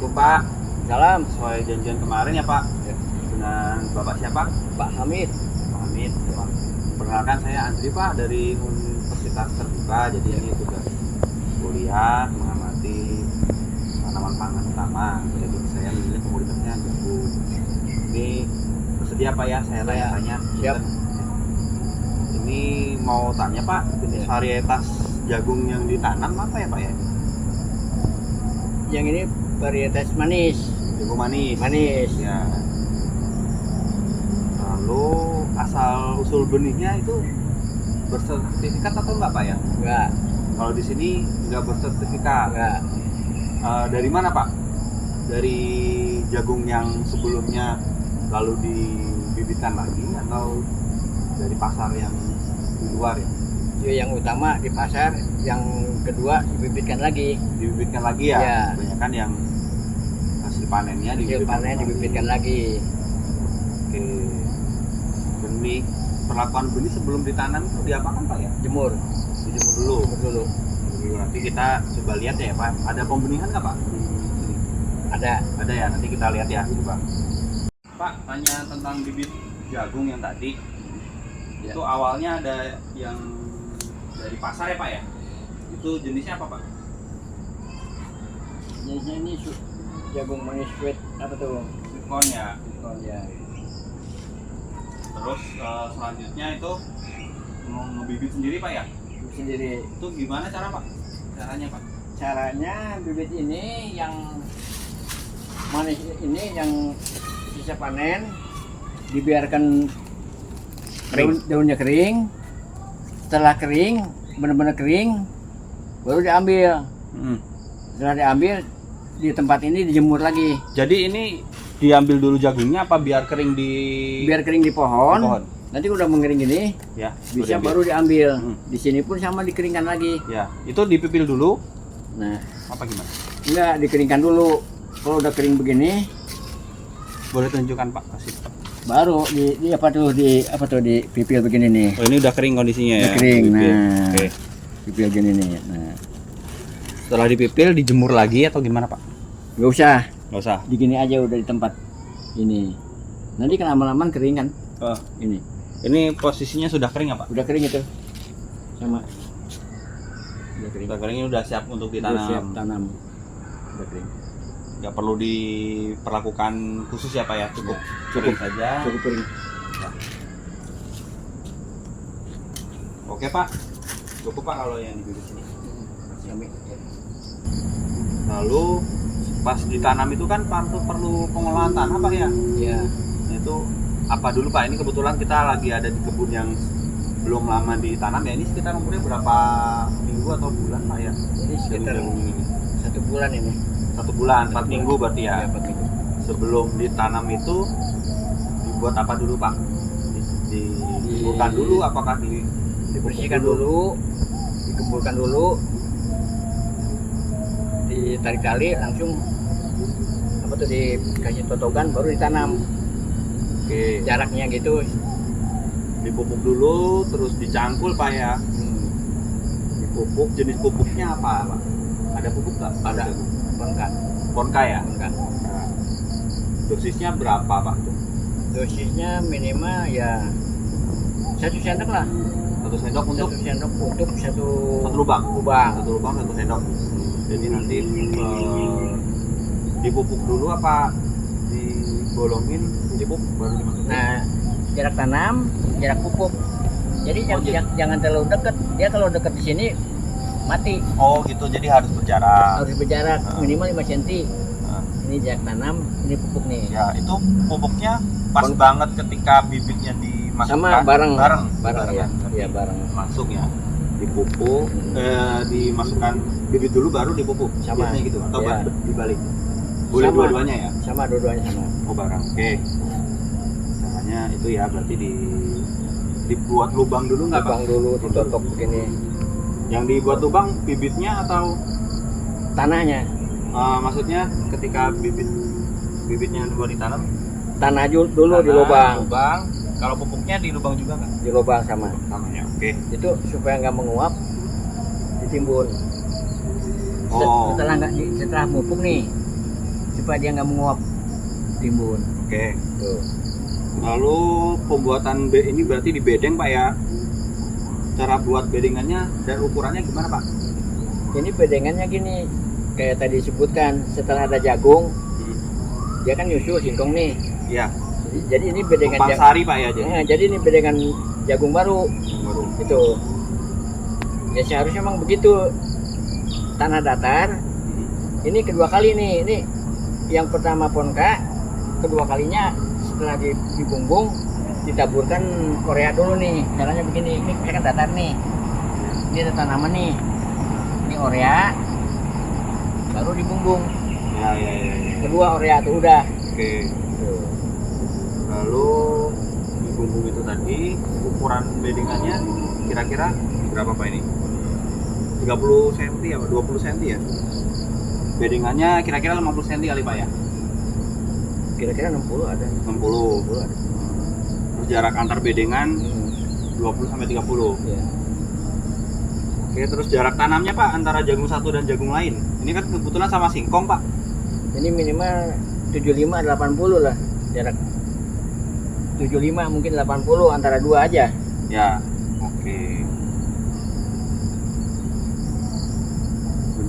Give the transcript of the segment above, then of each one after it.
Assalamualaikum Pak. Salam. Sesuai janjian kemarin ya Pak. Ya. Dengan Bapak siapa? Pak Hamid. Pak Hamid. Ya, Pak. Perkenalkan saya Andri Pak dari Universitas Terbuka. Jadi ini tugas kuliah mengamati tanaman pangan utama. Jadi saya memilih komoditasnya jagung. Ini bersedia Pak ya saya tanya-tanya. Siap. Ini mau tanya Pak, jenis varietas jagung yang ditanam apa ya Pak ya? Yang ini varietas manis. Jagung manis. Manis. Ya. Lalu asal usul benihnya itu bersertifikat atau enggak Pak ya? Enggak. Kalau di sini enggak bersertifikat. Enggak. Dari mana Pak? Dari jagung yang sebelumnya lalu dibibitkan lagi atau dari pasar yang di luar ya? Yang utama di pasar, yang kedua dibibitkan lagi. Dibibitkan lagi ya? Ya. Kebanyakan yang hasil panennya Hasil panen dibibitkan lagi. Oke. Benih, perlakuan benih sebelum ditanam itu diapakan Pak ya? Jemur. Dijemur dulu. Jemur dulu. Nanti kita coba lihat ya Pak. Ada pembenihan nggak Pak? Di sini? Ada. Ada ya. Nanti kita lihat ya. Coba. Pak, tanya tentang bibit jagung yang tadi. Ya. Itu awalnya ada yang dari pasar ya Pak ya? Itu jenisnya apa Pak? Jenisnya ini jagung manis sweet apa tuh? Sweet corn ya. Oh ya. Terus selanjutnya itu mau ngebibit sendiri Pak ya? Sendiri. Itu gimana Pak? Caranya Pak? Caranya bibit ini yang manis ini yang sisa panen dibiarkan daunnya kering. Setelah kering, benar-benar kering, baru diambil. Setelah diambil di tempat ini dijemur lagi. Jadi ini diambil dulu jagungnya apa biar kering di? Biar kering di pohon. Di pohon. Nanti udah mengering gini, Ya. bisa baru diambil. Hmm. Di sini pun sama dikeringkan lagi. Ya. Itu dipipil dulu. Nah, Apa gimana? enggak dikeringkan dulu. Kalau udah kering begini, Boleh tunjukkan Pak, kasih. baru di apa tuh di pipil begini nih. Oh ini udah kering kondisinya ya? Udah kering. Dipipil. Nah, Oke. pipil gini nih. Nah, Setelah dipipil dijemur lagi atau gimana Pak? nggak usah. Nggak usah. Di gini aja udah di tempat ini. Nanti kan lama-lama kering kan? Oh, Ini ini posisinya sudah kering ya Pak? udah kering itu. Sama. Udah kering. Sudah kering ini udah siap untuk Udah siap ditanam. tanam. Udah kering. Nggak perlu diperlakukan khusus ya Pak ya? Cukup kering saja. Cukup kering. Oke Pak. Cukup Pak kalau yang di sini. Kami. Lalu pas ditanam itu kan perlu pengolahan tanah Pak ya? Ya. Nah, itu apa dulu Pak? Ini kebetulan kita lagi ada di kebun yang belum lama ditanam ya. Ini sekitar umurnya berapa minggu atau bulan Pak ya? Jadi sekitar Jagung ini. 1 bulan ini. 1 bulan, 4 minggu berarti ya. Ya, 4 minggu. Sebelum ditanam itu dibuat apa dulu Pak? Dikumpulkan dulu apakah Dibersihkan dulu, dikumpulkan dulu, ditarik tali langsung apa tuh dikasih totogan baru ditanam. Oke. Jaraknya gitu. Dipupuk dulu terus dicangkul Pak ya. Dipupuk, jenis pupuknya apa Pak? Ada pupuk nggak? Ada. Bangkan. Ponka ya? Bangkan. Nah, dosisnya berapa Pak tuh? Dosisnya minimal ya 1 sendok lah. 1 sendok untuk 1 sendok untuk satu lubang. lubang. 1 lubang 1 sendok. Jadi nanti dipupuk dulu apa dibolongin dipupuk baru dimasukin? Nah, jarak tanam, jarak pupuk. Jadi jangan terlalu dekat. Dia kalau dekat di sini mati. Oh gitu, jadi harus berjarak. Harus berjarak Nah. minimal 5 cm. Nah, Ini jarak tanam, ini pupuk nih. ya itu pupuknya pas banget ketika bibitnya dimasukkan. Sama bareng ya. Barengan. Iya, bareng. Masuk ya. Dipupuk, dimasukkan bibit dulu baru dipupuk. Sama. Biasanya gitu atau Ya. dibalik. Boleh Sama. dua-duanya ya? Sama dua-duanya sama. Oh barang. Oke. Caranya itu ya berarti dibuat lubang dulu nggak Pak? Lubang dulu ditutup begini. Yang dibuat lubang bibitnya atau Tanahnya, maksudnya ketika bibitnya dua ditanam? tanah dulu di Tanah, lubang. Lubang. Kalau pupuknya di lubang juga nggak? Di lubang sama. Sama ya. Oke. Itu supaya nggak menguap, ditimbun. Oh. Setelah pupuk nih, supaya dia nggak menguap timbun. Oke. Tuh. Lalu pembuatan ini berarti di bedeng Pak ya? Cara buat bedengannya dan ukurannya gimana Pak? Ini bedengannya gini, kayak tadi disebutkan, setelah ada jagung, dia kan nyusul singkong nih. Iya. Jadi ini bedengan Tumpang sari Pak ya jadi. jadi ini bedengan jagung baru. Baru. Itu. Ya seharusnya memang begitu. Tanah datar. Ini kedua kali nih. Ini yang pertama ponka, kedua kalinya setelah dibunggung ditaburkan Korea dulu nih. Caranya begini. Ini kan datar nih. Ini ada tanaman nih. Ini Korea. Baru dibunggung. Ya. Kedua Korea tuh udah. Oke. Tuh. Lalu di bumbung itu tadi ukuran bedengannya kira-kira berapa Pak ini? 30 cm ya, 20 cm ya? Bedengannya kira-kira 50 cm kali Pak ya? Kira-kira 60 ada. 60. 60 ada. Terus jarak antar bedengan 20 sampai 30. Ya. Oke, terus jarak tanamnya Pak antara jagung satu dan jagung lain. Ini kan kebetulan sama singkong Pak. Ini minimal 75 80 lah jarak. 75 mungkin 80 antara dua aja. Ya, oke.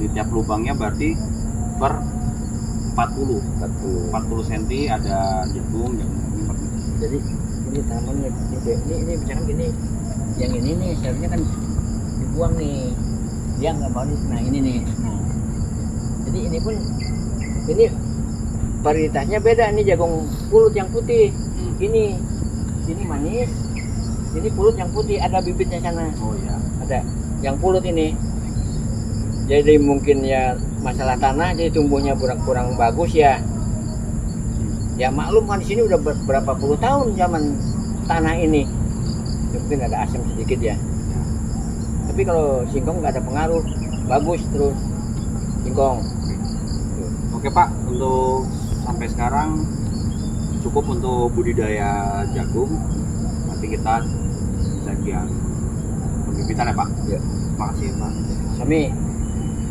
Di tiap lubangnya berarti per 40 cm ada jagung. Jadi ini tanamannya ini misalkan gini, yang ini nih seharusnya kan dibuang nih, dia nggak mau nih. Nah ini nih, nah jadi ini pun ini varietasnya beda nih, jagung pulut yang putih. Ini manis, ini pulut yang putih, ada bibitnya sana. Oh ya. Ada yang pulut ini. Jadi mungkin ya masalah tanah, jadi tumbuhnya kurang bagus ya. Ya maklum kan di sini udah berapa puluh tahun zaman tanah ini. Ya, mungkin ada asam sedikit ya. Tapi kalau singkong nggak ada pengaruh, bagus terus singkong. Oke Pak, untuk sampai sekarang cukup untuk budidaya jagung. Nanti kita cek yang pembibitan ya Pak. Ya. Makasih Pak. Sami.